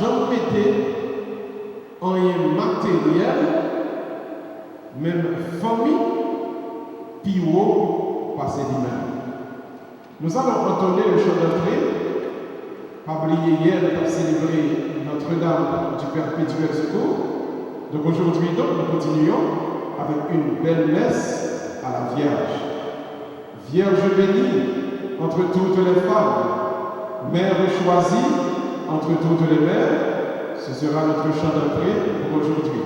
jamais pété en un matériel, même famille, puis haut, passer lui-même. Nous allons entonner le chant d'entrée. Pas oublier hier, nous avons célébré Notre-Dame du Perpétuel Secours. Donc aujourd'hui, nous continuons avec une belle messe à la Vierge. Vierge bénie entre toutes les femmes, mère choisie entre toutes les mères, ce sera notre chant d'entrée pour aujourd'hui.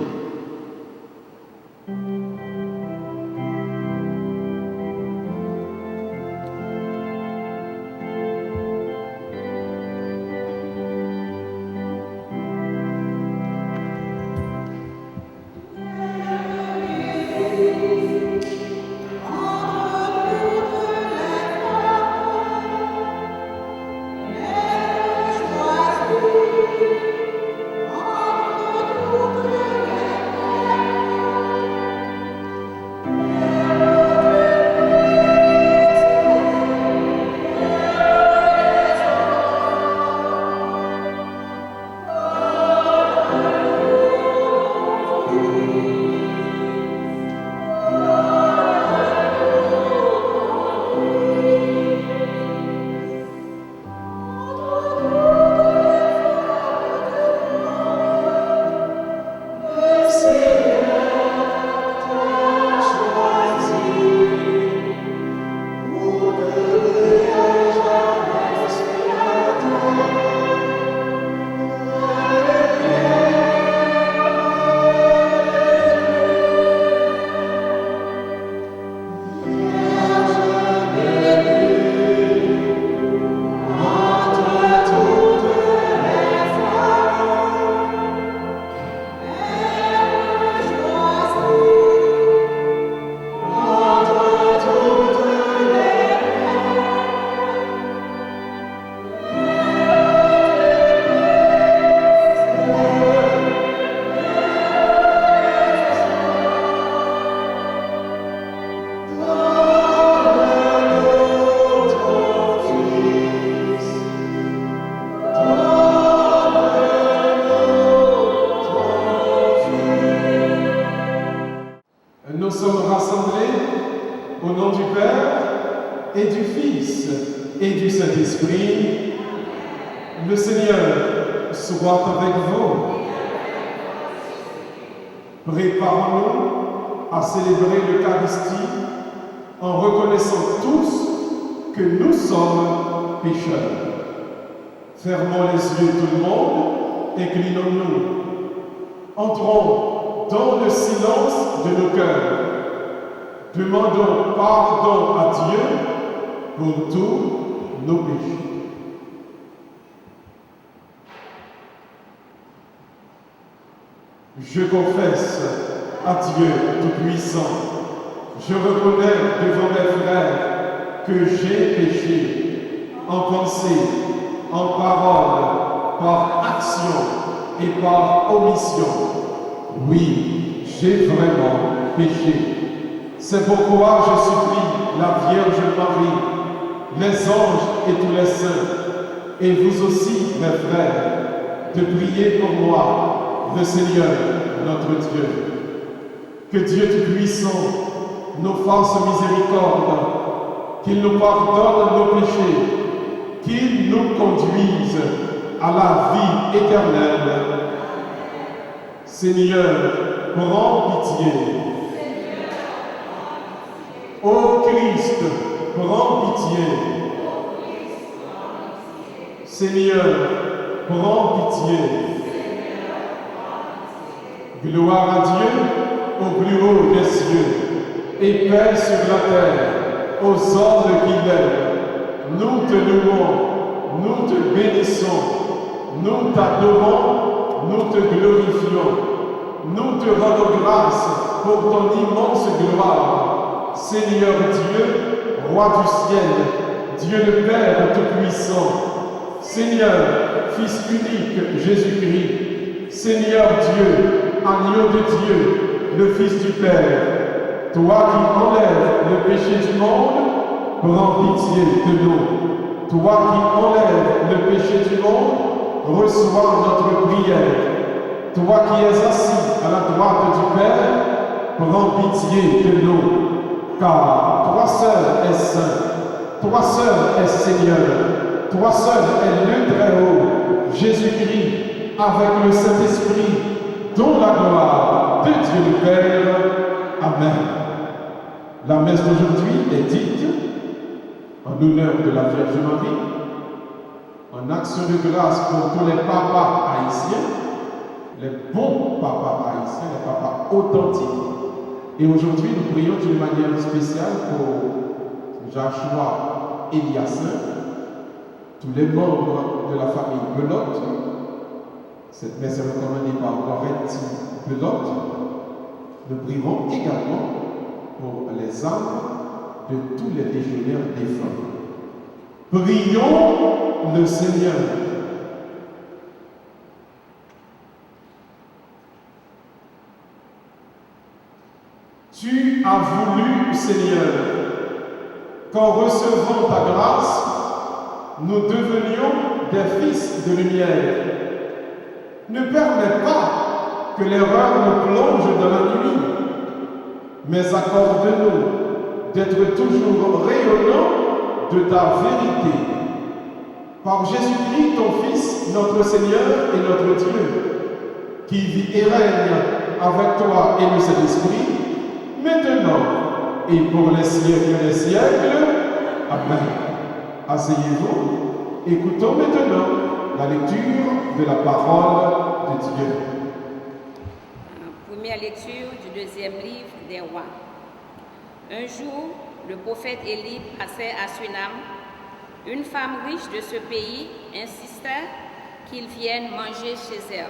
Nous sommes rassemblés au nom du Père et du Fils et du Saint-Esprit. Le Seigneur soit avec vous. Préparons-nous à célébrer l'Eucharistie en reconnaissant tous que nous sommes pécheurs. Fermons les yeux tout le monde, inclinons-nous. Entrons dans le silence de nos cœurs. Demandons pardon à Dieu pour tous nos péchés. Je confesse à Dieu Tout-Puissant, je reconnais devant mes frères que j'ai péché en pensée, en parole, par action et par omission. Oui, j'ai vraiment péché. C'est pourquoi je supplie la Vierge Marie, les anges et tous les saints, et vous aussi, mes frères, de prier pour moi, le Seigneur, notre Dieu. Que Dieu Tout-Puissant nous fasse miséricorde, qu'il nous pardonne nos péchés, qu'il nous conduise à la vie éternelle. Seigneur, prends pitié. Ô Christ, prends pitié. Seigneur, prends pitié. Gloire à Dieu au plus haut des cieux et paix sur la terre aux hommes qu'il aime. Nous te louons, nous te bénissons, nous t'adorons, nous te glorifions, nous te rendons grâce pour ton immense gloire. Seigneur Dieu, Roi du ciel, Dieu le Père Tout-Puissant, Seigneur, Fils unique Jésus-Christ, Seigneur Dieu, Agneau de Dieu, le Fils du Père, toi qui enlèves le péché du monde, prends pitié de nous. Toi qui enlèves le péché du monde, reçois notre prière. Toi qui es assis à la droite du Père, prends pitié de nous, car toi seul es saint, toi seul es Seigneur, toi seul es le Très-Haut, Jésus-Christ, avec le Saint-Esprit, dont la gloire de Dieu le Père. Amen. La messe d'aujourd'hui est dite en l'honneur de la Vierge Marie, en action de grâce pour tous les papas haïtiens, les bons papas haïtiens, les papas authentiques. Et aujourd'hui, nous prions d'une manière spéciale pour Joshua Eliassin, tous les membres de la famille Belote. Cette messe est recommandée par Goretti Belote. Nous prierons également pour les âmes de tous les légionnaires défunts. Prions le Seigneur. Tu as voulu, Seigneur, qu'en recevant ta grâce, nous devenions des fils de lumière. Ne permets pas que l'erreur nous plonge dans la nuit, mais accorde-nous d'être toujours rayonnants de ta vérité. Par Jésus-Christ, ton Fils, notre Seigneur et notre Dieu, qui vit et règne avec toi et le Saint-Esprit, maintenant et pour les siècles des siècles. Amen. Asseyez-vous. Écoutons maintenant la lecture de la parole de Dieu. Première lecture du deuxième livre des rois. Un jour, le prophète Élie passait à Sunam. Une femme riche de ce pays insistait qu'il vienne manger chez elle.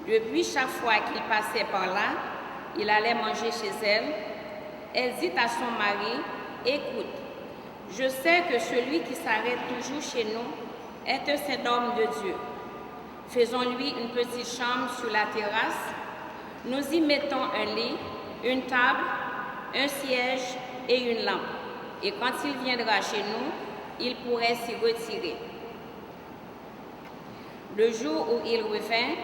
Depuis chaque fois qu'il passait par là, il allait manger chez elle. Elle dit à son mari, « Écoute, je sais que celui qui s'arrête toujours chez nous est un saint homme de Dieu. Faisons-lui une petite chambre sur la terrasse. Nous y mettons un lit, une table, un siège et une lampe. Et quand il viendra chez nous, il pourrait s'y retirer. » Le jour où il revint,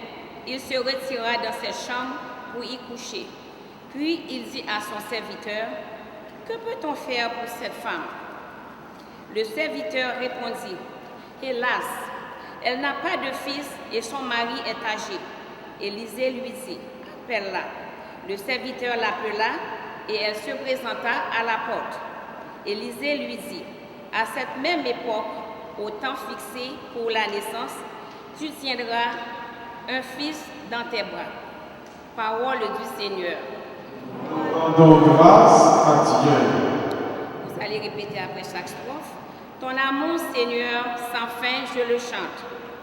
il se retira dans cette chambre pour y coucher. Puis il dit à son serviteur, « Que peut-on faire pour cette femme ?» Le serviteur répondit, « Hélas, elle n'a pas de fils et son mari est âgé. » Élisée lui dit, « Appelle-la. » Le serviteur l'appela et elle se présenta à la porte. Élisée lui dit, « À cette même époque, au temps fixé pour la naissance, tu tiendras un fils dans tes bras. » Parole du Seigneur. Rendons grâce à Dieu. Vous allez répéter après chaque strophe. Ton amour, Seigneur, sans fin, je le chante.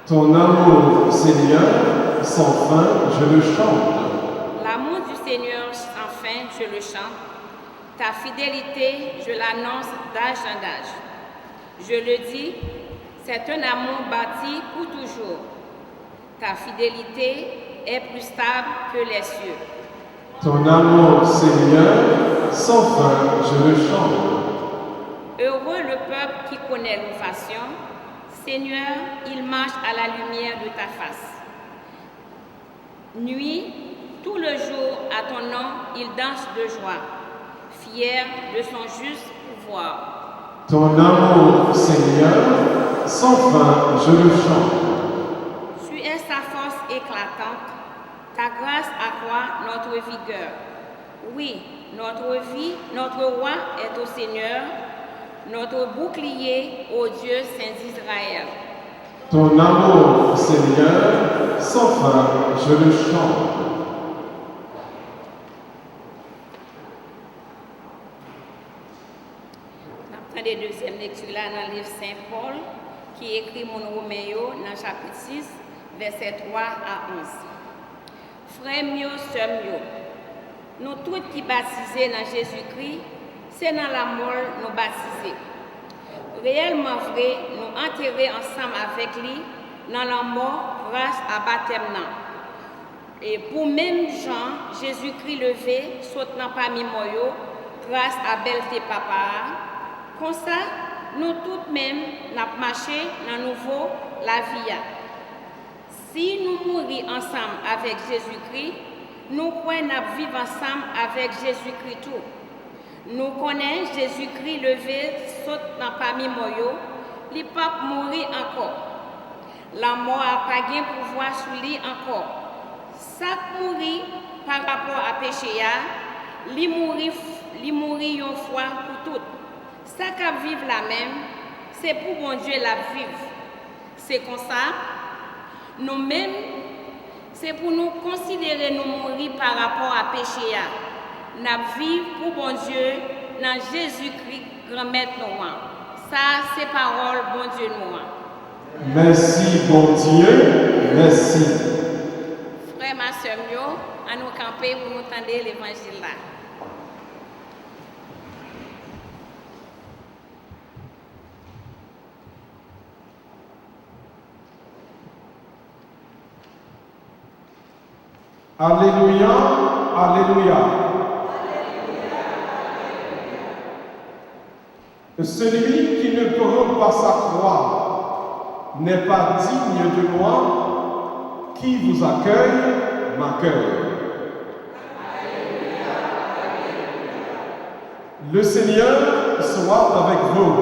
Ton amour, Seigneur, sans fin, je le chante. L'amour du Seigneur, sans fin, je le chante. Ta fidélité, je l'annonce d'âge en âge. Je le dis, c'est un amour bâti pour toujours. Ta fidélité est plus stable que les cieux. Ton amour, Seigneur, sans fin, je le chante. Heureux le peuple qui connaît l'ovation. Seigneur, il marche à la lumière de ta face. Nuit, tout le jour, à ton nom, il danse de joie, fier de son juste pouvoir. Ton amour, Seigneur, sans fin, je le chante. Tu es sa force éclatante, ta grâce accroît notre vigueur. Oui, notre roi est au Seigneur, notre bouclier au Dieu Saint d'Israël. Ton amour, Seigneur, sans fin, je le chante. On prend des deuxième lecture là dans le livre Saint Paul, qui écrit mon Roméo dans le chapitre 6, versets 3 à 11. Frères mieux, sœurs mieux, nous tous qui baptisés dans Jésus-Christ, c'est dans la mort nous baptiser. Réellement vrai, nous enterrer ensemble avec lui dans la mort grâce à baptême. Et pour même Jean, Jésus-Christ levé, sautant parmi moi, grâce à belleté papa. Comme ça, nous toutes mêmes, nous marché dans nouveau la vie. Si nous mourons ensemble avec Jésus-Christ, nous pouvons vivre ensemble avec Jésus-Christ tout. Nous connaissons Jésus-Christ levé, saute dans parmi moi, il pas mourir encore. La mort n'a pas de pouvoir sur lui encore. Ça mourir par rapport à péché, il mourir une fois pour toutes. Ça qui vivre la même, c'est pour bon Dieu la vivre. C'est comme ça, nous-mêmes, c'est pour nous considérer nous mourir par rapport à péché. Nous vivons pour bon Dieu dans Jésus-Christ, grand-maître nous. Ça, c'est parole bon Dieu nous. Merci, bon Dieu. Merci. Frère, ma soeur, à nous camper pour nous entendre l'évangile là. Alléluia, alléluia. Celui qui ne prend pas sa croix n'est pas digne de moi. Qui vous accueille, m'accueille. Le Seigneur soit avec vous.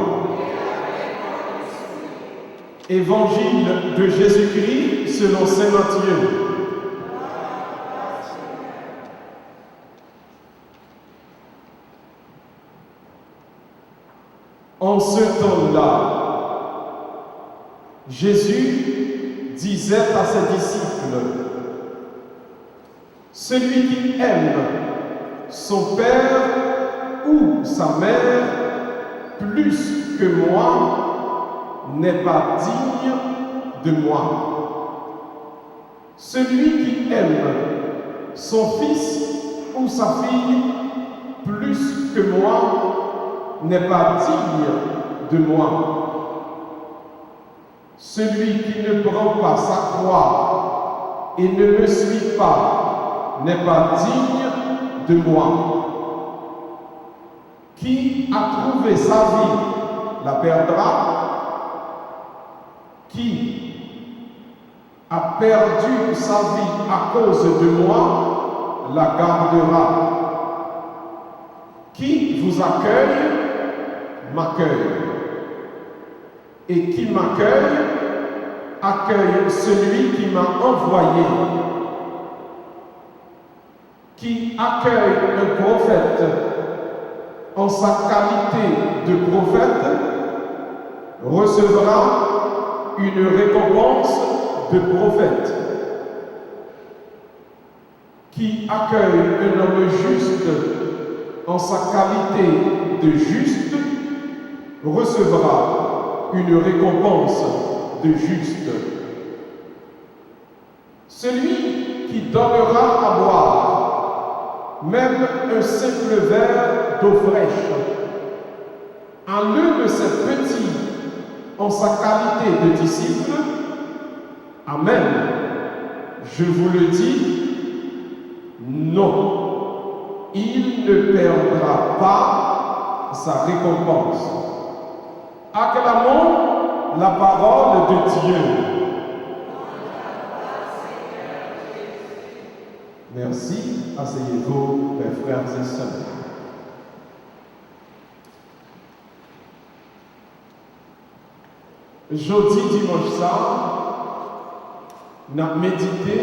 Évangile de Jésus-Christ selon saint Matthieu. En ce temps-là, Jésus disait à ses disciples, « Celui qui aime son père ou sa mère plus que moi n'est pas digne de moi. Celui qui aime son fils ou sa fille plus que moi n'est pas digne de moi. Celui qui ne prend pas sa croix et ne me suit pas n'est pas digne de moi. Qui a trouvé sa vie la perdra. Qui a perdu sa vie à cause de moi la gardera. Qui vous accueille m'accueille. Et qui m'accueille, accueille celui qui m'a envoyé. Qui accueille un prophète en sa qualité de prophète recevra une récompense de prophète. Qui accueille un homme juste en sa qualité de juste recevra une récompense de juste. Celui qui donnera à boire même un simple verre d'eau fraîche à l'un de ses petits en sa qualité de disciple, amen, je vous le dis, non, il ne perdra pas sa récompense. Acclamons la parole de Dieu. Merci, asseyez-vous, mes frères et sœurs. Jeudi, dimanche soir, nous avons médité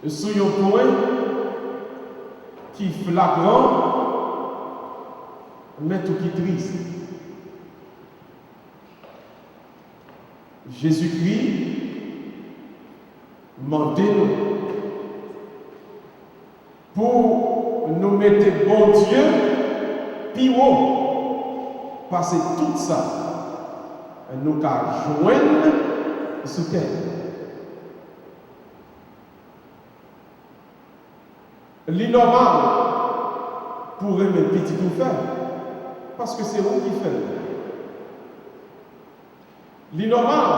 sur un point qui est flagrant, mais tout qui est triste. Jésus-Christ m'a dit pour nous mettre bon Dieu plus haut, parce que tout ça, nous allons joindre ce terre. L'innormal pourrait mes petits tout faire, parce que c'est vous qui faites. L'innormal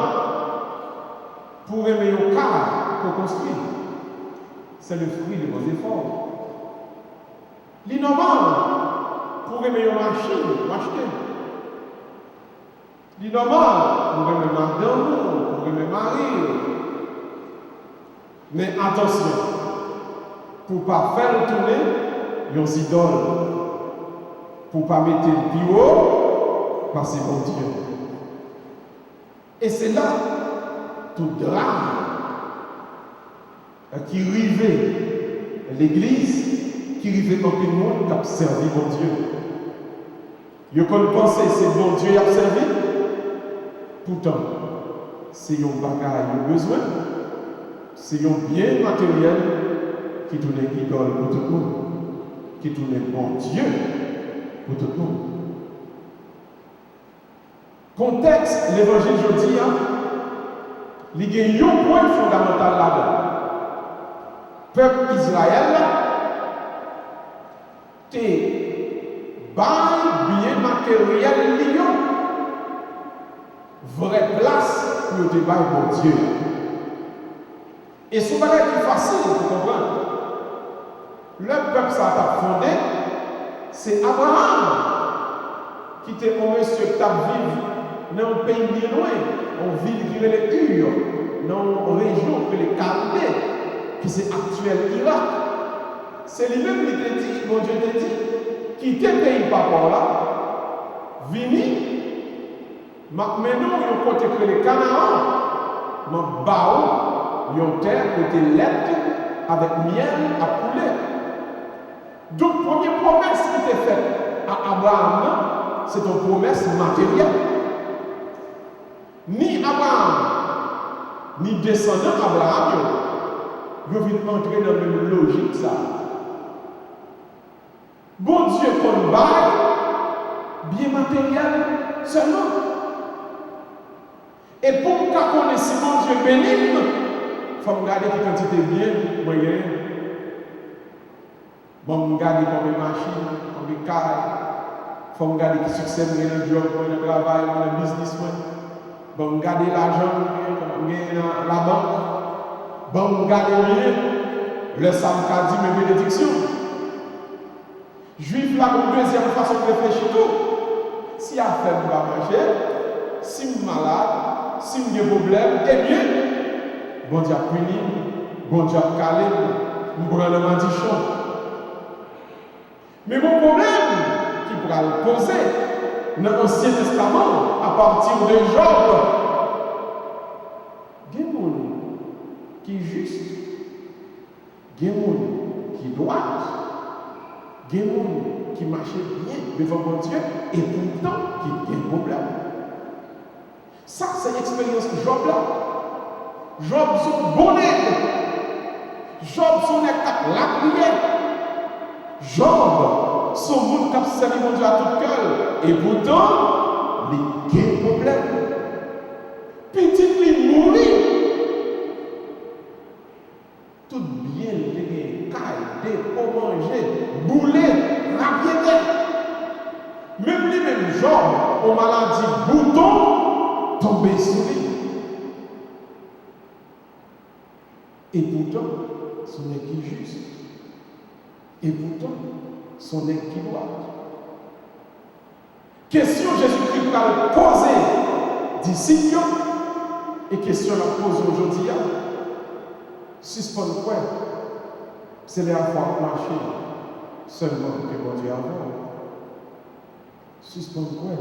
pourrait aimer un car pour construire. C'est le fruit de vos efforts. L'innormal pourrait aimer une machine pour acheter. L'innormal pour aimer madame, pour aimer mari. Mais attention, pour ne pas faire tourner les idoles, pour ne pas mettre le plus haut, parce que bon Dieu. Et c'est là tout drame qui rivait l'église, qui rivait dans tout le monde qui a servi mon Dieu. Vous pensez que c'est bon Dieu qui a servi? Pourtant, c'est un bagage de besoin, c'est un bien matériel qui tourne idole pour tout le monde, qui tourne bon Dieu pour tout le monde. Contexte, l'évangile aujourd'hui, il y a un point fondamental là-dedans. Peuple Israël, t'es bien matériel lion, vraie place pour te bailler mon Dieu. Et ce bagage est facile pour comprendre. Le peuple ça t'a fondé, c'est Abraham qui était un monsieur qui t'a vécu dans un pays bien loin, en ville qui est les Ur, dans une région qui est les Chaldées, qui c'est actuel Irak. C'est lui-même qui t'a dit, mon Dieu t'a dit, quittez le pays par là, venez, maintenant il côté que les Canaan, mon bao, il y a une terre qui était laite avec miel à poulet. Donc, première promesse qui était faite à Abraham, c'est une promesse matérielle. Ni Abraham, ni descendant Abraham, ils viennent entrer dans la même logique. Ça. Bon Dieu, qu'on baille, bien matériel seulement. Et pour qu'on connaisse si mon Dieu bénigne, il faut regarder qui quantité bien, moyen. Bon, regarder combien de machines, combien de carrés. Il faut regarder qui succès dans le job, dans le travail, dans le business. Bon, regarder l'argent, dans la banque. Bon, regarder le Psalm dit mes bénédictions. Juif là, une deuxième façon de réfléchir tout. Si à faire va marcher, si je suis malade, si j'ai des problèmes, eh bien, bon Dieu a puni, bon Dieu a calé, je prends le mandichon. Mais mon problème qui pourra le poser dans l'Ancien Testament, à partir de Job, il y a des gens qui sont justes, il y a des gens qui doivent, il y a des gens qui marchent bien devant mon Dieu et pourtant qui ont des problèmes. Ça, c'est l'expérience de Job là. Job, son bonnet. Job, son la prière. Job, son monde qui a servi mon Dieu à tout cœur. Et pourtant, il y a des problèmes. Petit, il mourit. Tout bien, il y a caille, pour manger, bouler, rapiéter. Même lui-même, Job, aux maladies, bouton, tombé sur lui. Et pourtant, son n'est qui juste. Et pourtant, son n'est qui droit. Question Jésus-Christ va poser disciples et question la pose aujourd'hui. Suspendre quoi? C'est la foi marcher seulement que mon Dieu a vu. Suspendre quoi?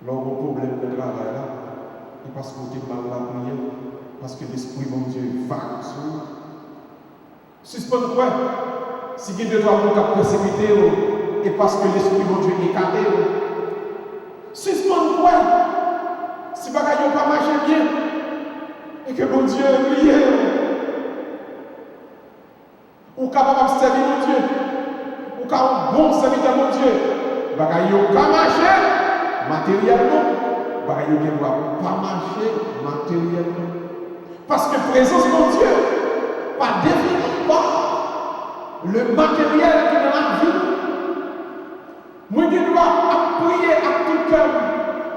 Lors du problème de travail là, et parce qu'on est mal la prière, parce que l'Esprit mon Dieu va sur. Suspendre quoi? Si il y a deux trois gens qui persécuté, et parce que l'Esprit mon Dieu est écarté. Suspendre quoi? Si les bagages n'ont pas marché bien, et que mon Dieu est prié, ou capable de servir mon Dieu, ou capable bon serviteur mon Dieu, les bagages n'ont pas marché matériellement, les bagages ne doivent pas marcher matériellement. Parce que présence de mon Dieu, pas définit pas le matériel qui est dans la vie. Moi, je dois prier à tout cœur.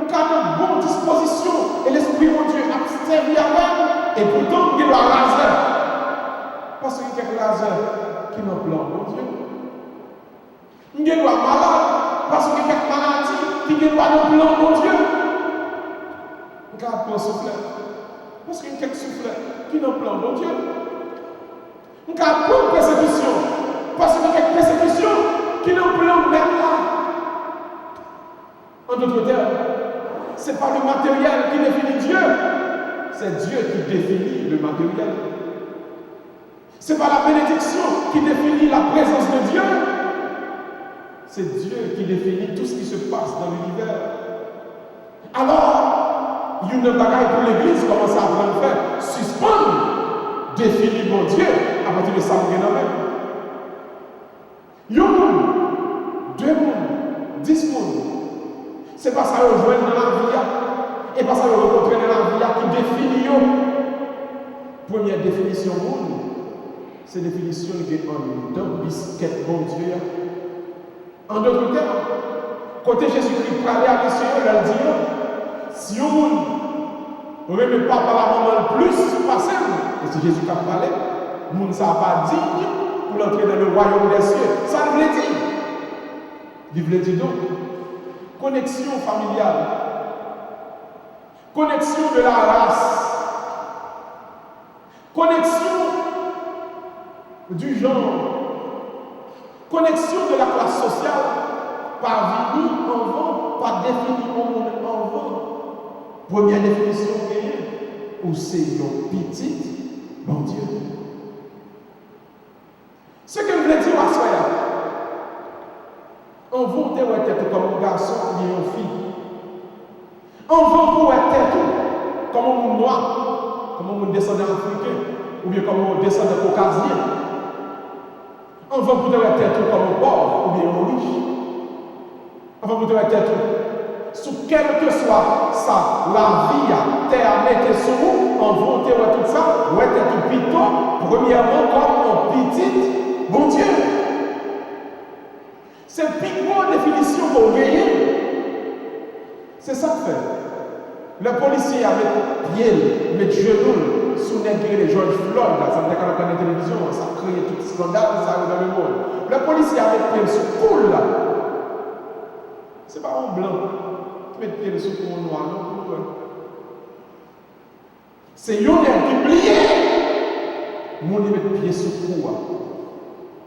Nous avons une bonne disposition et l'Esprit de Dieu a servi avec. Et pourtant, je dois raser. Parce qu'il y a quelques lasers qui n'ont plan, mon Dieu. Je dois malade. Parce qu'il y a quelques maladies qui n'ont pas de plan, mon Dieu. garde pour souffler. Parce qu'il y a quelques soufflets qui n'ont plan bon Dieu. On garde pour persécution. Parce qu'il y a quelques persécutions qui n'ont plan même là. En d'autres termes, ce n'est pas le matériel qui définit Dieu. C'est Dieu qui définit le matériel. Ce n'est pas la bénédiction qui définit la présence de Dieu. C'est Dieu qui définit tout ce qui se passe dans l'univers. Alors, il y a une bagaille pour l'Église, commence à apprendre à faire. Suspendre, définir mon Dieu à partir de ça, vous avez. Il y a un monde, 2 mondes, 10 mondes. C'est pas ça que vous jouez dans la vie. Et pas ça que vous rencontrez dans la vie qui définit. Première définition monde. C'est la définition de un biscuit bon Dieu. En d'autres termes, côté Jésus-Christ parlait à monsieur, il a dit si on ne remet pas par la maman le plus, passez. Et si Jésus a parlé, le monde ne sera pas digne pour entrer dans le royaume des cieux. Ça le veut dire. Il veut dire donc connexion familiale, connexion de la race, connexion du genre, connexion de la classe sociale, par vie en vent, par définition en vent. Première définition, ou c'est une petite, bon Dieu. Ce que je voulais dire à Soya, on va être comme un garçon ou une fille. On va être comme un noir, comme un descendant africain, ou bien comme un descendant caucasien. On va être comme un pauvre ou bien un riche. On va être sous quel que soit ça, la vie à terre mettre sur nous, on va être tout ça, on va être plutôt, premièrement, comme un petit bon Dieu. C'est une plus grande définition qu'on gagne. C'est ça que fait. Le policier avec pied, met genoux sous les George Floyd, ça me dit quand on a la télévision, ça crée tout scandale, ça arrive dans le monde. Le policier avec pied sous poule, c'est pas un blanc qui met pied sous poule noir, non? C'est un qui plie. Mon met pied sous poule.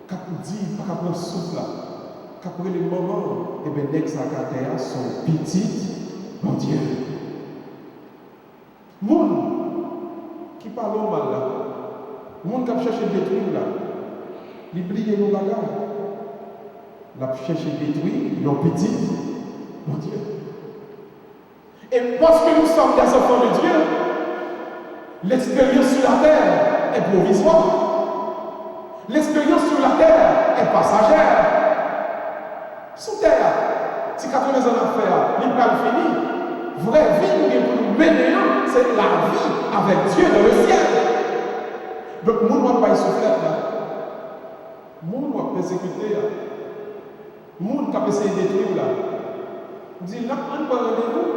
Quand on dit, pas qu'on souffle là. Qu'après les moments, et bien, l'ex à son petit, mon Dieu. Moun qui parle au mal là, moun qui a cherché à détruire là, il oublie nos bagages. Il a cherché à détruire nos petits, mon Dieu. Et parce que nous sommes des enfants de Dieu, l'expérience sur la terre est provisoire. L'expérience sur la terre est passagère. Sous terre, si 80 ans à faire, l'île fini. Vraie vie pour nous mener, c'est la vie avec Dieu dans le ciel. Donc, nous ne pouvons pas y souffler là. Nous ne pouvons pas persécuter là. Nous ne pouvons pas essayer de détruire là. On dit là, on ne peut pas rendez-vous.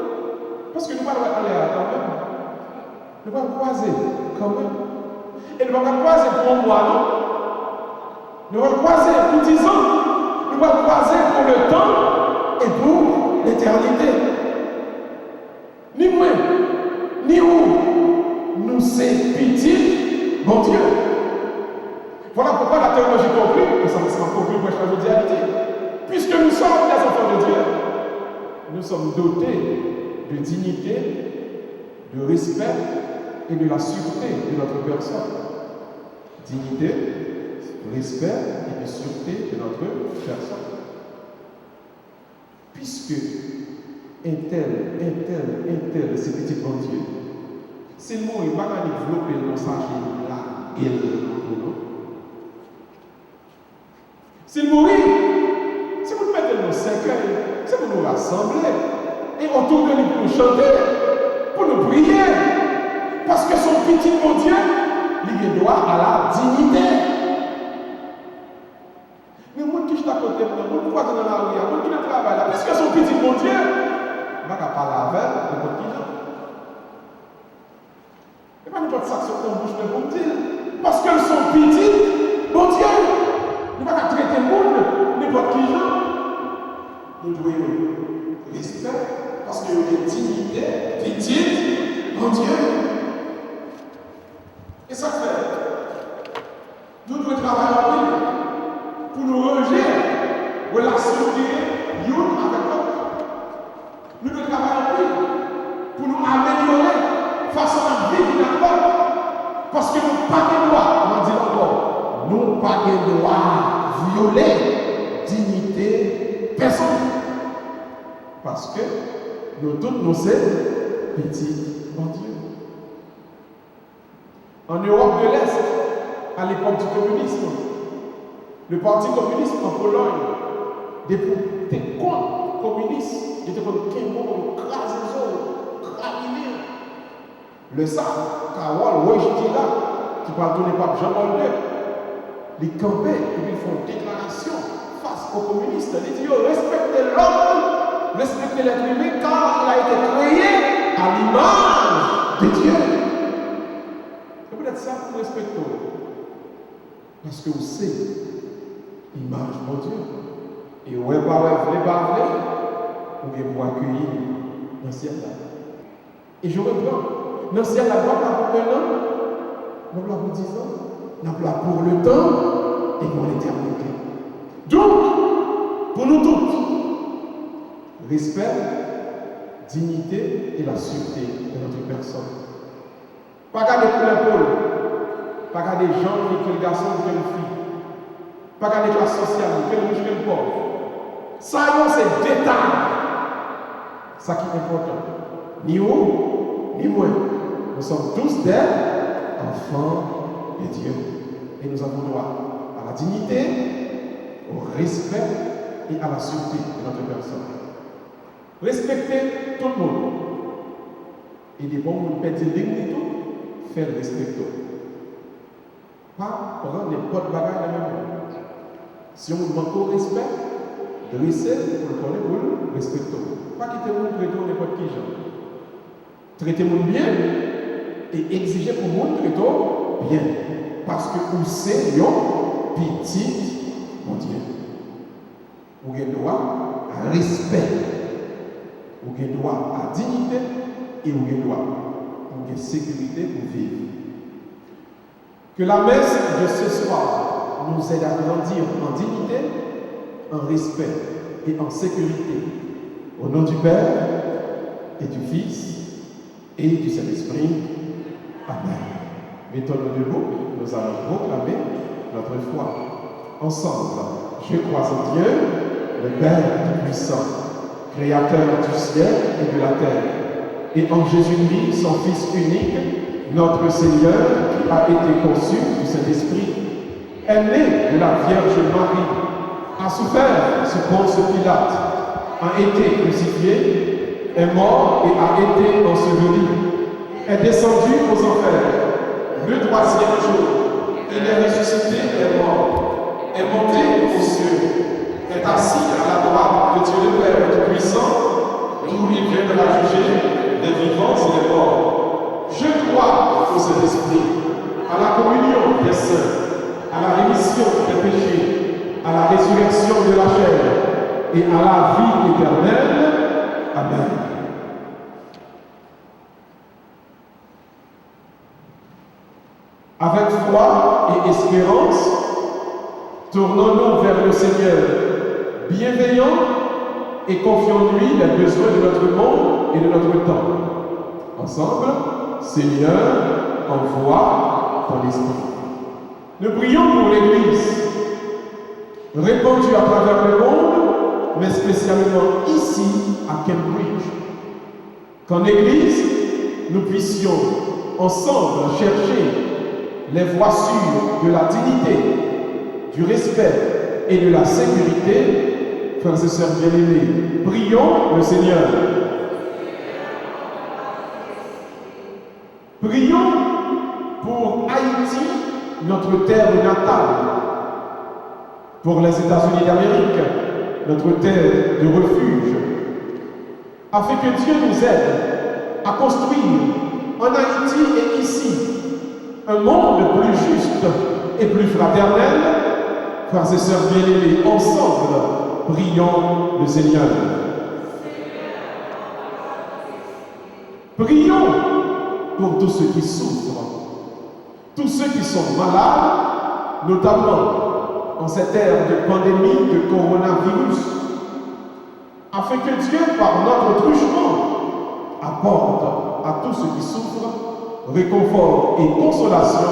Parce que nous ne pouvons pas aller là quand même. Nous ne pouvons pas croiser quand même. Et nous ne pouvons pas croiser pour un mois, non? Nous pouvons croiser pour 10 ans. Nous pouvons croiser pour le temps et pour l'éternité. Ni moi, ni où, nous c'est petit, mon Dieu. Voilà pourquoi la théologie conclut, et ça me conclut pour changer de réalité. Puisque nous sommes des enfants de Dieu, nous sommes dotés de dignité, de respect et de la sûreté de notre personne. Dignité, respect et de sûreté de notre personne. Puisque un tel, c'est petit bon Dieu. C'est le mot, il ne va pas développer le message là, et le s'il mourit, c'est pour nous mettre dans le cercueil, c'est pour nous rassembler, et autour de lui pour nous chanter, pour nous prier, parce que son petit bon Dieu, il a droit à la dignité. Mais le monde qui est à côté de nous, le monde qui est dans la rue, le monde qui est dans le travail, puisque son petit bon Dieu, il ne va pas parler avec n'importe qui. Et pas n'importe ça que son bouche de bon Dieu. Parce que son petit, bon Dieu, il ne va pas traiter le monde n'importe qui. Nous devons respect, parce qu'il y a une dignité, petite, mon Dieu. Et ça fait. Nous devons travailler en ville pour nous ranger relation l'une avec l'autre. Nous devons travailler en ville pour nous améliorer façon à vivre dans l'autre. Parce que nous pas de droit, on va dire encore, nous pas de droit violer dignité personne. Parce que nous tous nous sommes petits, mon Dieu. En Europe de l'Est, à l'époque du communisme, le parti communiste en Pologne, des contre communistes, ils étaient contre Kémon, crasé les autres, craminé. Le SAP, Karol Wojtyla, qui parle de l'époque Jean-Paul II, les campés, ils font une déclaration face aux communistes. Ils disent respectez l'homme, respectez l'être humain, car il a été créé à l'image de Dieu. C'est peut-être ça que nous respectons. Parce que vous savez, image mon Dieu. Et vous ne pouvez pas ou bien pour accueillir dans le ciel là. Et je reprends, dans le ciel là, pas pour 1 an, non pas pour 10 ans, non pas pour le temps et pour l'éternité. Donc, pour nous tous, respect, dignité et la sûreté de notre personne. Pas garder pour l'épaule, pas garder gens, ni quel garçon, ni quelle fille, pas garder classe sociale, ni quel riche, quel pauvre. Ça, c'est détail. Ça qui est important. Ni vous, ni moi. Nous sommes tous des enfants de Dieu. Et nous avons droit à la dignité, au respect et à la sûreté de notre personne. Respecter tout le monde. Et des bons nous perdre dignité, faire respecter. Pas prendre n'importe bagaille dans le même monde. Si on nous manque au respect, dresser pour le connaître, pour le respecter. Pas quitter le monde, traiter n'importe qui genre. Traiter le monde bien et exiger pour le monde traiter bien. Parce que vous c'est petit, mon Dieu. Vous avez droit à respect. Vous avez droit à dignité et vous avez droit à sécurité pour vivre. Que la messe de ce soir nous aide à grandir en dignité, en respect et en sécurité. Au nom du Père et du Fils et du Saint-Esprit. Amen. Mettons-nous debout, nous allons proclamer notre foi. Ensemble, je crois en Dieu, le Père Tout-Puissant, Créateur du ciel et de la terre, et en Jésus-Christ, son Fils unique, notre Seigneur, qui a été conçu du Saint-Esprit, est né de la Vierge Marie, a souffert sous Ponce Pilate, a été crucifié, est mort et a été enseveli, est descendu aux enfers, le 3e jour, il est ressuscité et mort, est monté aux cieux, est assis à la droite de Dieu le Père Tout-Puissant, d'où il vient de la juger des vivants et des morts. Je crois au Saint-Esprit, à la communion des saints, à la rémission des péchés, à la résurrection de la chair et à la vie éternelle. Amen. Avec foi et espérance, tournons-nous vers le Seigneur, bienveillant et confions-lui les besoins de notre monde et de notre temps. Ensemble, Seigneur, envoie ton esprit. Nous prions pour l'Église, répandue à travers le monde, mais spécialement ici à Cambridge. Qu'en Église, nous puissions ensemble chercher les voies sûres de la dignité, du respect et de la sécurité. Frères et sœurs bien-aimés, prions le Seigneur. Prions pour Haïti, notre terre natale, pour les États-Unis d'Amérique, notre terre de refuge, afin que Dieu nous aide à construire en Haïti et ici un monde plus juste et plus fraternel. Frères et sœurs bien-aimés, ensemble, prions le Seigneur. Prions pour tous ceux qui souffrent, tous ceux qui sont malades, notamment en cette ère de pandémie de coronavirus, afin que Dieu, par notre truchement, apporte à tous ceux qui souffrent réconfort et consolation.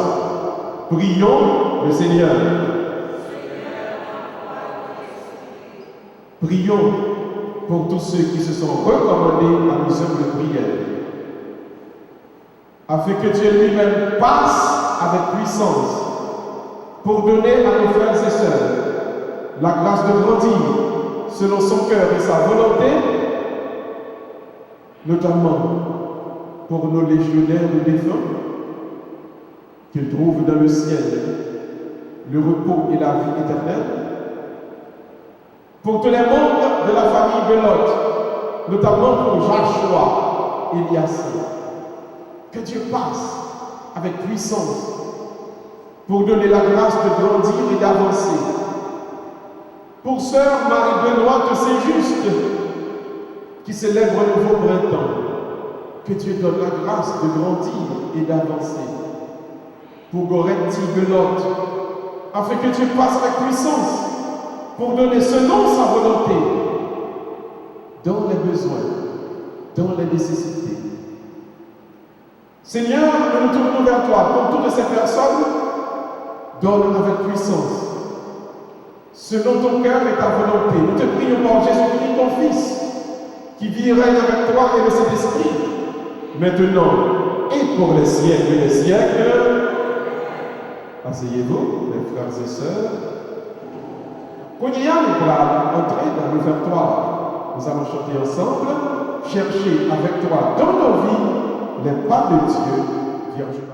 Prions le Seigneur. Prions pour tous ceux qui se sont recommandés à nous œuvres de prière, afin que Dieu lui-même passe avec puissance pour donner à nos frères et sœurs la grâce de grandir selon son cœur et sa volonté, notamment pour nos légionnaires de défunts, qu'ils trouvent dans le ciel le repos et la vie éternelle, pour tous les membres de la famille de Lot, notamment pour Joshua et Elias, que Dieu passe avec puissance pour donner la grâce de grandir et d'avancer. Pour sœur Marie-Benoît de Saint-Just, qui célèbre un nouveau printemps, que Dieu donne la grâce de grandir et d'avancer. Pour Goretti de Lot, afin que Dieu passe avec puissance pour donner selon sa volonté dans les besoins, dans les nécessités. Seigneur, nous nous tournons vers toi pour toutes ces personnes. Donne avec puissance, selon ton cœur et ta volonté. Nous te prions par Jésus-Christ, ton Fils, qui vit et règne avec toi et le Saint-Esprit, maintenant et pour les siècles des siècles. Asseyez-vous, mes frères et sœurs. Quand il y a entrer dans le répertoire, nous allons chanter ensemble, chercher avec toi dans nos vies les pas de Dieu, Vierge Marie.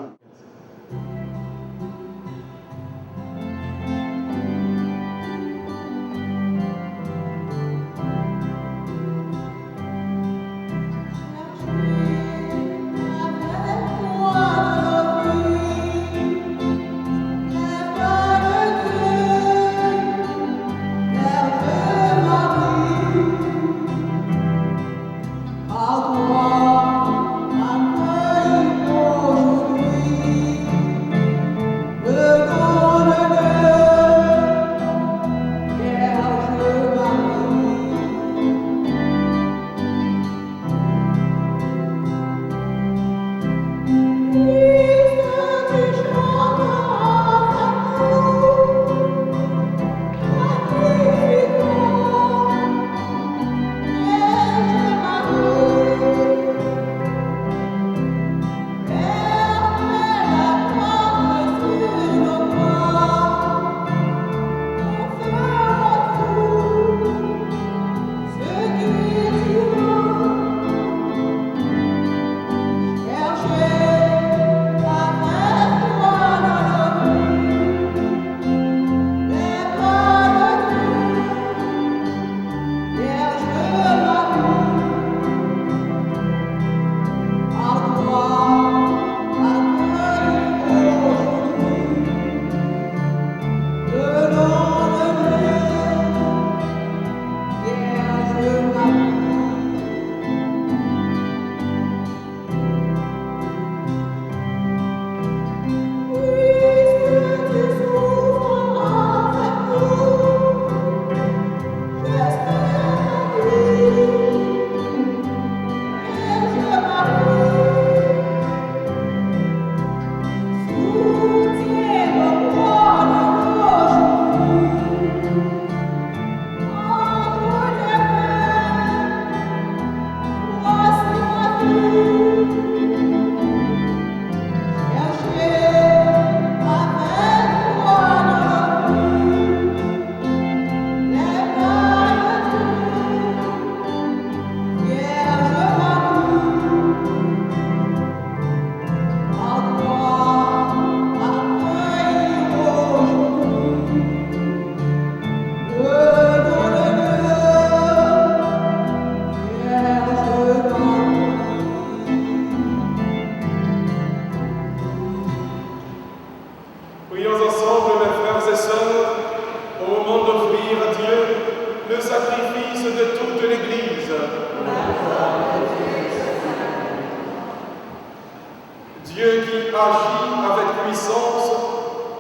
Dieu qui agit avec puissance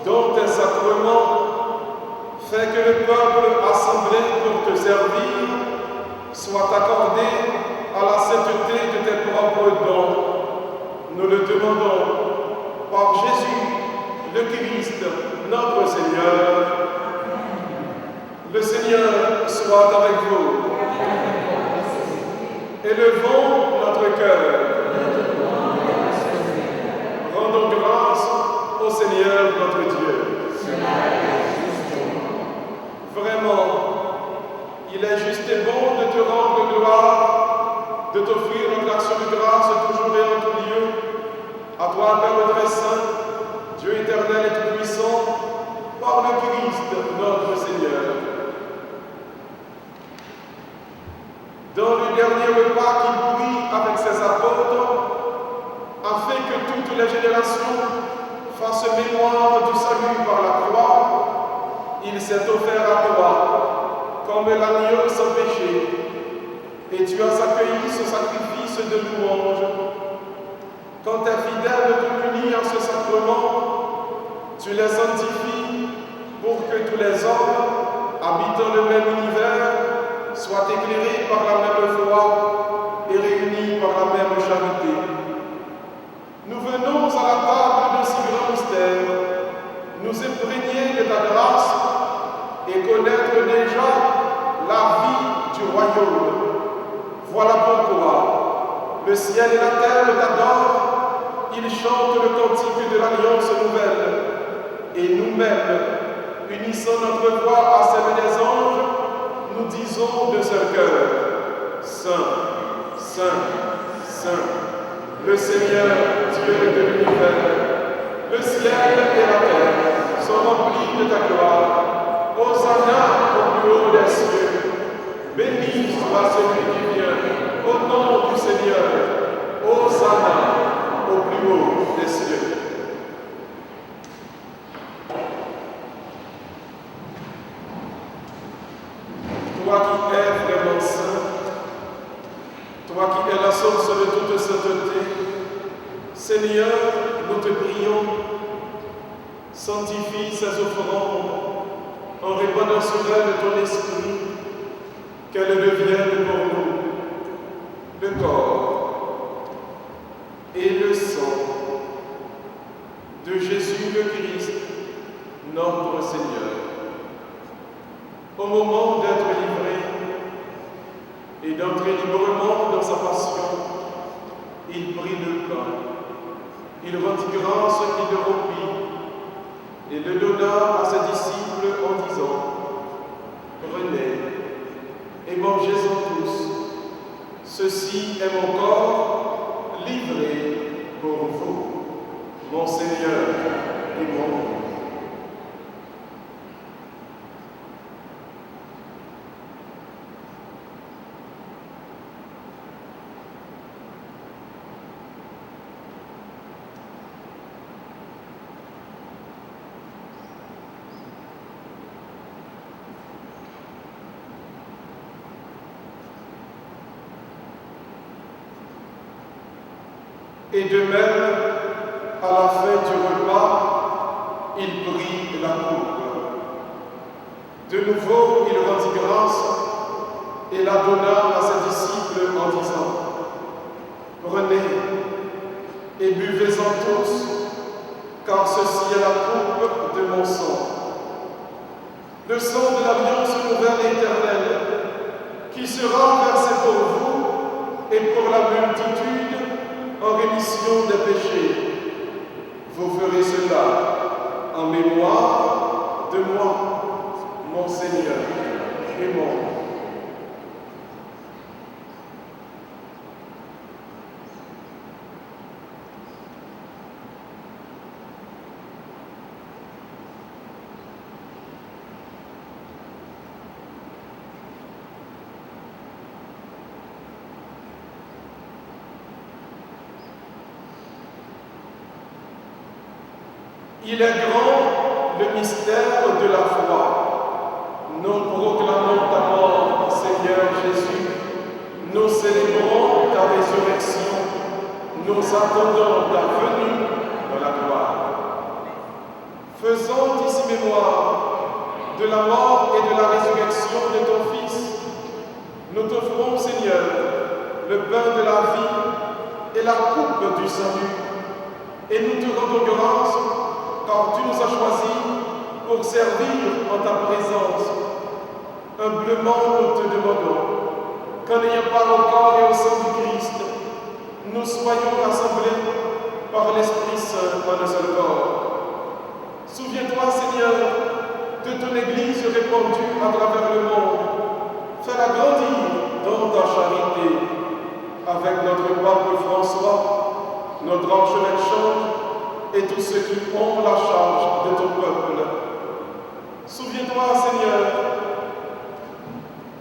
dans tes sacrements, fais que le peuple assemblé pour te servir soit accordé à la sainteté de tes propres dons. Nous le demandons par Jésus, le Christ, notre Seigneur. Le Seigneur soit avec vous. Élevons notre cœur. Rendons grâce au Seigneur notre Dieu. Vraiment, il est juste et bon de te rendre gloire, de t'offrir notre action de grâce toujours et en tout lieu. À toi, Père très saint, Dieu éternel et tout-puissant, par le Christ, notre Seigneur. Dans le dernier repas qu'il prit avec ses apôtres, afin que toutes les générations fassent mémoire du salut par la croix, il s'est offert à toi, comme l'agneau sans péché, et tu as accueilli ce sacrifice de louange. Quand tes fidèles t'ont unis à ce sacrement, tu les sanctifies pour que tous les hommes, habitant le même univers, soient éclairés par la même foi et réunis par la même charité. Nous venons à la table de si grands mystères, nous imprégner de ta grâce et connaître déjà la vie du royaume. Voilà pourquoi le ciel et la terre t'adorent, ils chantent le cantique de l'alliance nouvelle, et nous-mêmes, unissant notre voix à celle des anges, nous disons de ce cœur, Saint, Saint, Saint, le Seigneur, Dieu de l'univers. Le ciel et la terre sont remplis de ta gloire. Hosanna au plus haut des cieux. Béni soit celui qui vient au nom du Seigneur. Hosanna au plus haut des cieux. Toi qui es vraiment saint, toi qui es la source de toute sainteté, Seigneur, nous te prions, sanctifie ces offrandes en répandant sur elles ton esprit, qu'elles deviennent pour nous le corps et le sang de Jésus le Christ, notre Seigneur. Au moment d'être livré et d'entrer librement dans sa passion, il prit le pain, il rendit grâce qu'il le rompit et le donna à ses disciples en disant, prenez et mangez-en tous, ceci est mon corps livré pour vous, mon Seigneur et mon Dieu. Et de même, à la fin du repas, il prit la coupe. De nouveau, il rendit grâce et la donna à ses disciples en disant, prenez et buvez-en tous, car ceci est la coupe de mon sang. Le sang de l'alliance nouvelle et éternelle, qui sera versé pour vous et pour la multitude en rémission des péchés. Vous ferez cela en mémoire de moi, mon Seigneur et mon Dieu. Il est grand le mystère de la foi. Nous proclamons ta mort, Seigneur Jésus. Nous célébrons ta résurrection. Nous attendons ta venue Faisons ici mémoire de la mort et de la résurrection de ton Fils. Nous t'offrons, Seigneur, le pain de la vie et la coupe du salut. Et nous te rendons grâce car tu nous as choisis pour servir en ta présence. Humblement, nous te demandons qu'en ayant part au corps et au sang du Christ, nous soyons rassemblés par l'Esprit Saint en un seul corps. Souviens-toi, Seigneur, de ton Église répandue à travers le monde. Fais-la grandir dans ta charité, avec notre pape François, notre archevêque Charles et tous ceux qui ont la charge de ton peuple. Souviens-toi, Seigneur,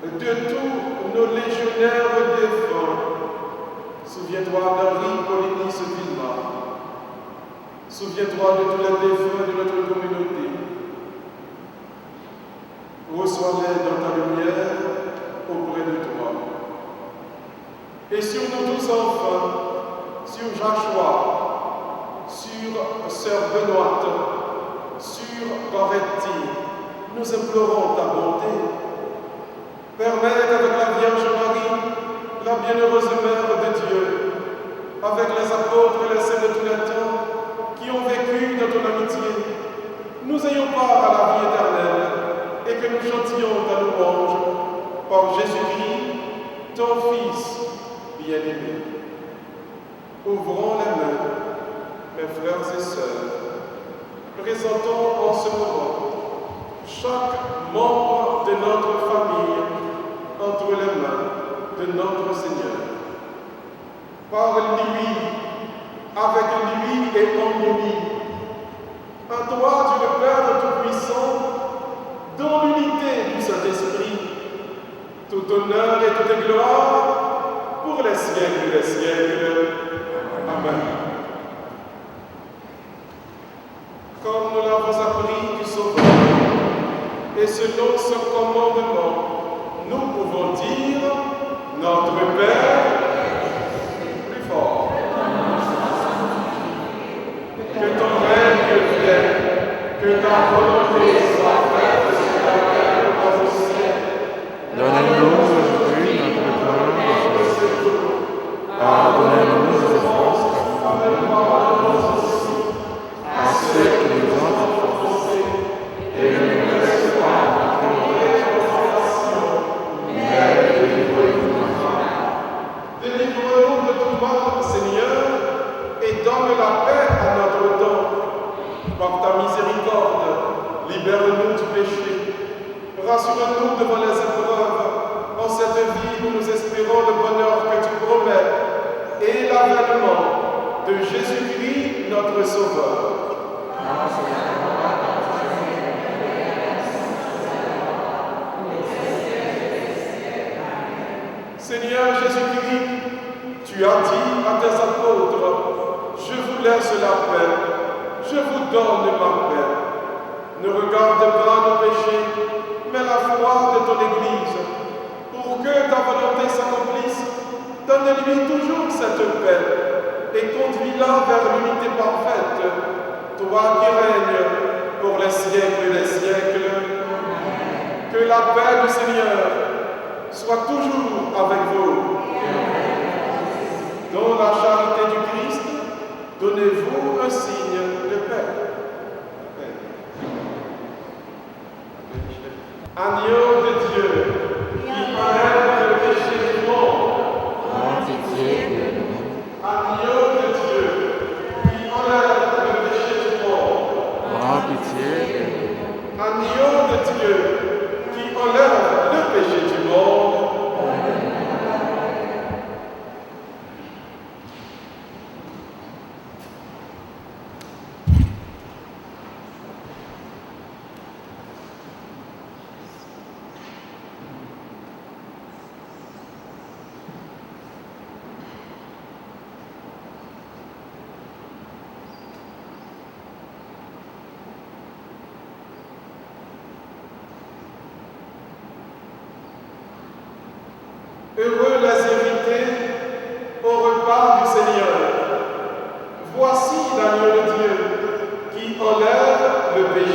de tous nos légionnaires défunts. Souviens-toi d'Henri Polynice Villemar. Souviens-toi de tous les défunts de notre communauté. Reçois-les dans ta lumière auprès de toi. Et sur nous tous enfin, sur Joshua, sur Sœur Benoît, sur Coretti, nous implorons ta bonté. Permets qu'avec la Vierge Marie, la bienheureuse Mère de Dieu, avec les apôtres et les saints de tous les temps, qui ont vécu dans ton amitié, nous ayons part à la vie éternelle et que nous chantions ta louange par Jésus-Christ, ton Fils bien-aimé. Ouvrons les mains, mes frères et sœurs, présentons en ce moment chaque membre de notre famille entre les mains de notre Seigneur. Par lui, avec lui et en lui, à toi, Dieu le Père Tout-Puissant, dans l'unité du Saint-Esprit, tout honneur et toute gloire pour les siècles des siècles. Amen. Comme nous l'avons appris du Sauveur, et selon son commandement, nous pouvons dire notre Père, plus fort. Que ton règne vienne, que ta volonté soit faite sur la terre comme au ciel. Donne-nous aujourd'hui notre pain de ce jour. Pardonne-nous nos offenses, à ceux qui nous ont offensés, et ne nous laisse pas entrer en tentation, mais délivre-nous du mal. Délivre-nous de tout mal, Seigneur, et donne la paix à notre temps. Par ta miséricorde, libère-nous du péché. Rassure-nous devant les épreuves. En cette vie où nous espérons le bonheur que tu promets et l'avènement de Jésus-Christ, notre Sauveur. Seigneur Jésus-Christ, tu as dit à tes apôtres, je vous laisse la paix, je vous donne ma paix. Ne regarde pas nos péchés, mais la foi de ton Église. Pour que ta volonté s'accomplisse, donne-lui toujours cette paix et conduis-la vers l'unité parfaite, toi qui règnes pour les siècles des siècles. Que la paix du Seigneur soit toujours avec vous. Dans la charité du Christ, donnez-vous un signe de paix. Agneau de Dieu, qui enlève le péché du monde. Prends pitié de nous. Agneau de Dieu, qui enlève le péché du monde. Prends pitié de nous. Agneau de Dieu, qui enlève le péché du monde. Heureux les invités au repas du Seigneur. Voici l'agneau de Dieu qui enlève le péché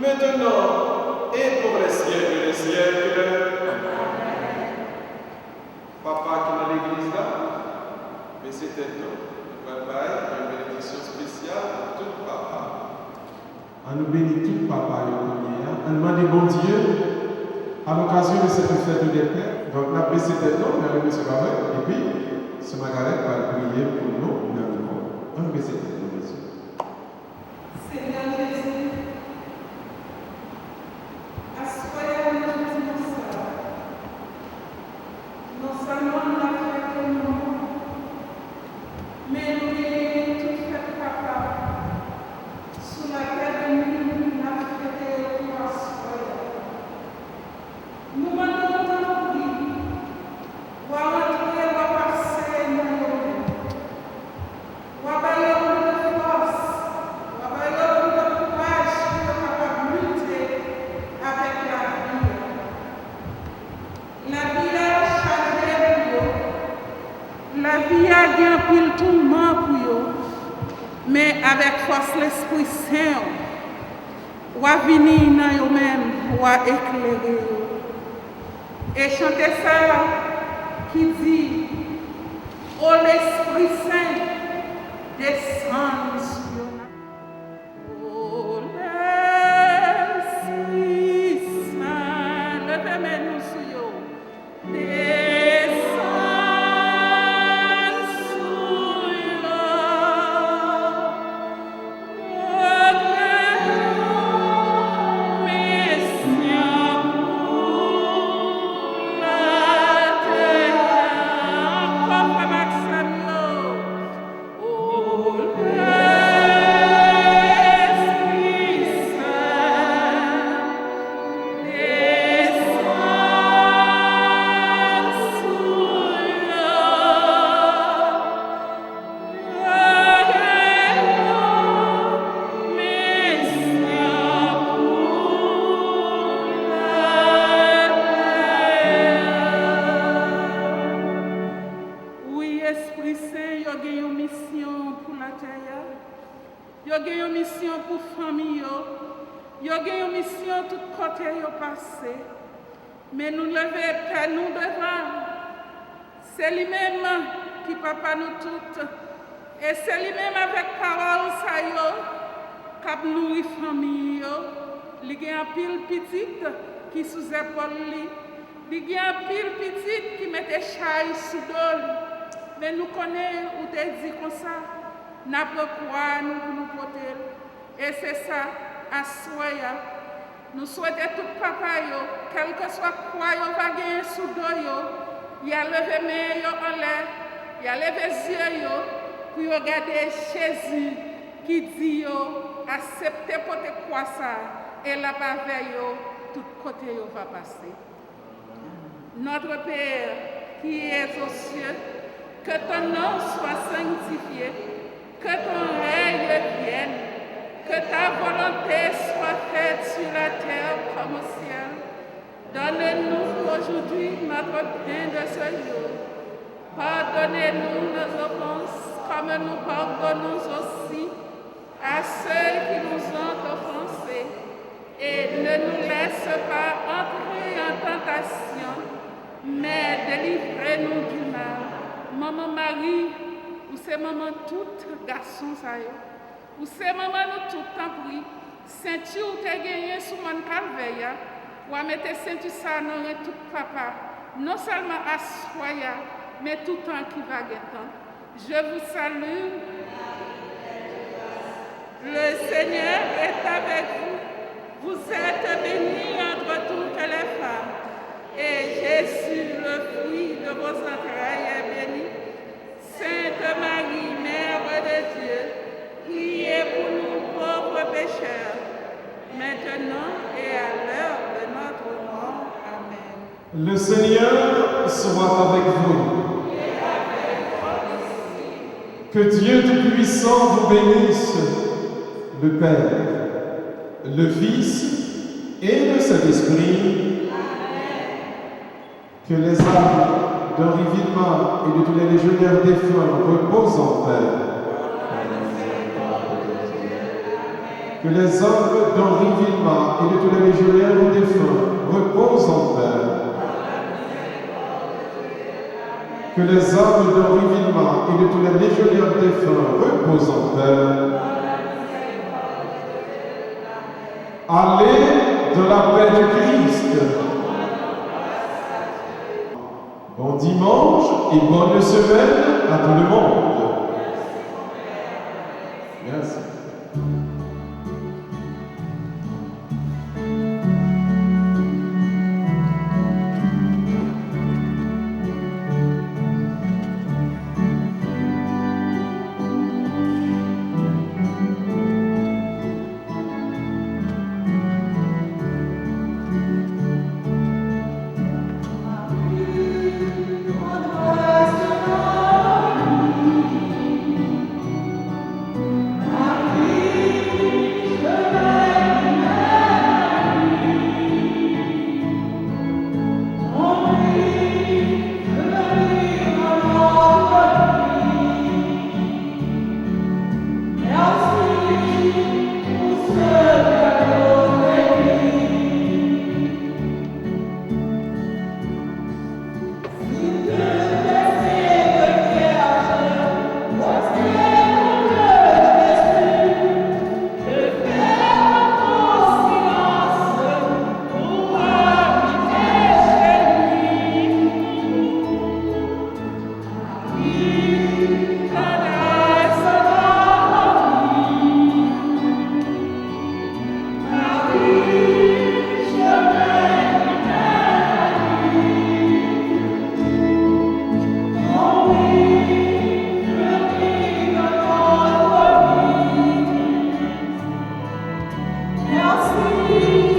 maintenant et pour les siècles des siècles. Papa qui est dans l'église là, mais c'était tout. Papa, une bénédiction spéciale pour tout papa. On nous bénit tout papa et on demande bon Dieu à l'occasion de cette fête des pères. Donc, on a pris cet nom, on a remis ce pavé, et puis, ce Margaret va prier pour nous, on a pris cet nom, Jésus. Seigneur Jésus, assoyez-nous nos sœurs. Non seulement la fête de nous, mais nous bénissons toute fête papa, sous laquelle nous la fête de nous assoyez. Nous demandons tant oui, voir entrer la passer dans nous, voir bailler de force, voir bailler de courage pour capable lutter avec la vie. La vie a changé pour eux. La vie a bien pile tout le monde pour eux. Mais avec force l'Esprit Saint, on va venir dans eux-mêmes, on va éclairer eux. Et chanter ça qui dit, ô l'Esprit Saint, descend sur nous. Ô l'Esprit Saint, levez-nous sur nous. Descend sur nous. Messieurs, mais nous lever Père nous devant. C'est lui-même qui papa nous toutes. Et c'est lui-même avec parole ça yo, qui nourrit famille yo. Il y a un pile petite qui sous épaule li. Il y a un pile petite qui mette chaille sous dos. Mais nous connaissons ou te dit comme ça. N'a pas quoi nous porter. Et c'est ça, à soya. Nous souhaitons tout papa yo, quel que soit quoi yo va gagner sous dos yo, y a levé main yo en l'air, y a levé yeux yo, pour regarder Jésus qui dit yo, acceptez pour te quoi ça, et là-bas yo, tout côté yo va passer. Notre Père qui es aux cieux, que ton nom soit sanctifié, que ton règne vienne. Que ta volonté soit faite sur la terre comme au ciel. Donne-nous aujourd'hui notre pain de ce jour. Pardonnez-nous nos offenses comme nous pardonnons aussi à ceux qui nous ont offensés. Et ne nous laisse pas entrer en tentation, mais délivrez-nous du mal. Maman Marie, ou c'est maman toute garçon ça y est. Ou c'est maman nous tout le temps pris, ceinture ou t'es gagné sous mon calvaire, ou à mettre ceinture ça dans tout papa, non seulement à soya, mais tout le temps qui va guettant. Je vous salue. Le Seigneur est avec vous. Vous êtes bénie entre toutes les femmes. Et Jésus, le fruit de vos entrailles, est béni. Sainte Marie, Mère de Dieu, priez pour nous pauvres pécheurs, maintenant et à l'heure de notre mort. Amen. Le Seigneur soit avec vous. Que Dieu Tout-Puissant vous bénisse, le Père, le Fils et le Saint-Esprit. Que les âmes d'Henri Villemain et de tous les légionnaires défunts reposent en paix. Que les âmes d'Henri Villemain et de tous les légionnaires défunts reposent en paix. Que les âmes d'Henri Villemain et de tous les légionnaires défunts reposent en paix. Allez dans la paix du Christ. Bon dimanche et bonne semaine à tout le monde. Merci. Merci.